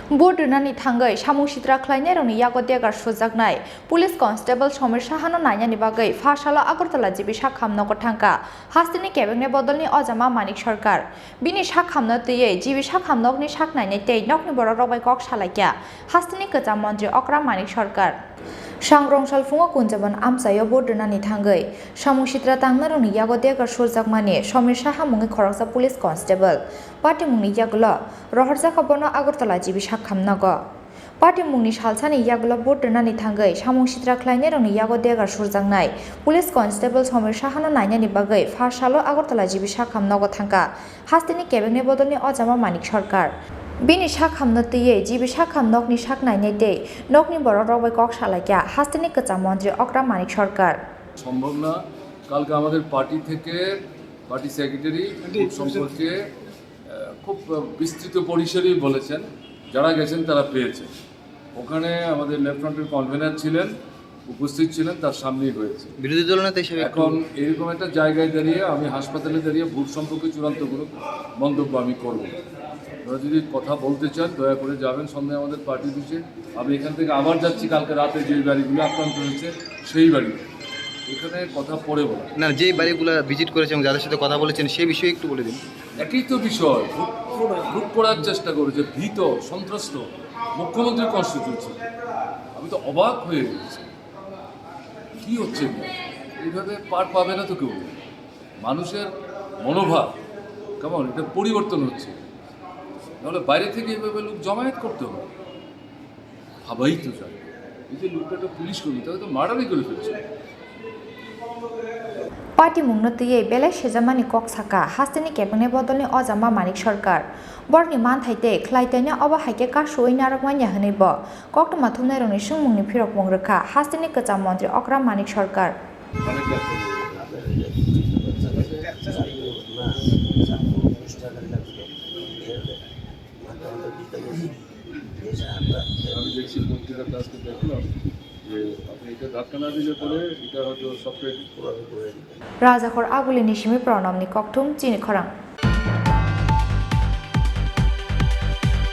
Borderani Thangkha Samung Sitra Klaine Roni Yago Deger Surjaknai Police Constable Somer Shahano Nainani bagai Fashala Agartala jibi Sakham Nogo Thangkha Hastini Kebengne Bodolni Ojama Manik Sarkar Bini Sakham no tiye jibi Sakham Nogni Saknaine tei Nokni Boro Robai Kok Salakya Hastini Kejam Mantri Okra Manik Sarkar Sangrong Salfungo Kunjaban Amsayo Borderani Thangkha Samung Sitra Tangna Roni Yago Deger Surjakmani Somer Shahamungi Khorang Police Constable Party Mungni Yaglo Roharja Kabono Agartala jibi Sakham Nogo Party Mungni Salsani Yaglo Borderani Thangkha Samung Sitra Klaine Roni Yago Deger Surjaknai Police Constable Somer Shahano Nainani bagai Fashala Agartala jibi Sakham Nogo Thangkha Hastini Kebengne Bodolni Ojama Manik Sarkar Bini Sakham no tiye jibi Sakham Nokni Saknaine tei Nokni Boro Robai Kok Salakya Hastini Kejam Mantri Okra Manik Sarkar সম্ভব না কালকে আমাদের party থেকে party secretary সম্পর্কে খুব বিস্তৃত পরিসরেই বলেছেন যারা গেছেন তারা পেয়েছেন ওখানে আমাদের লেফটেন্যান্টের কনভেনার ছিলেন উপস্থিত ছিলেন তার সামনেই হয়েছে বিরোধী দলনেতা হিসেবে এখন এরকম একটা জায়গায় দাঁড়িয়ে আমি হাসপাতালে দাঁড়িয়ে ভোট সম্পর্কে চূড়ান্ত কোনো মন্তব্য আমি করব আপনারা যদি কথা বলতে চান দয়া করে যাবেন সন্ধ্যায় আমাদের পার্টি দিচ্ছে আমি এখান থেকে আবার যাচ্ছি কালকে রাতে যে বাড়িগুলো আক্রান্ত হয়েছে সেই বাড়িতে এখানে কথা পড়ে বলা না যেই বাড়িগুলো ভিজিট করেছেন এবং যাদের সাথে কথা বলেছেন সেই বিষয়ে একটু বলে দিন একই তো বিষয় লুট করার চেষ্টা করেছে ভীত সন্ত্রস্ত মুখ্যমন্ত্রীর কনস্টিটিউশন আমি তো অবাক হয়ে গেছি কি হচ্ছে এইভাবে পার পাবে না তো কেউ মানুষের মনোভাব কেমন এটা পরিবর্তন হচ্ছে নাহলে বাইরে থেকে এইভাবে লোক জমায়েত করতে হবে ভাবাই তো চাই এই যে লোকটা একটা পুলিশ কর্মী তাকে তো মার্ডারই করে ফেলছে Party Mungno tiye Belai Sejamani Kok Saka Hastini Kebengne Bodolni Ojama Manik Sarkar Borni Manthaite Klaitanya Oba Haike Kasui Narakmanya Hanibo Koktoma Thumnai Roni Sungmungni Phirok Mongrekha Hastini Kejam Mantri Okra Manik Sarkar আমি দেখছি পত্রিকার আজকে দেখলাম যে আপনি এটা ধাক্কা না দিলে পরে এটা হয়তো software Raja Khor Aguli Nishimi Pranamni Koktum Chini Khorang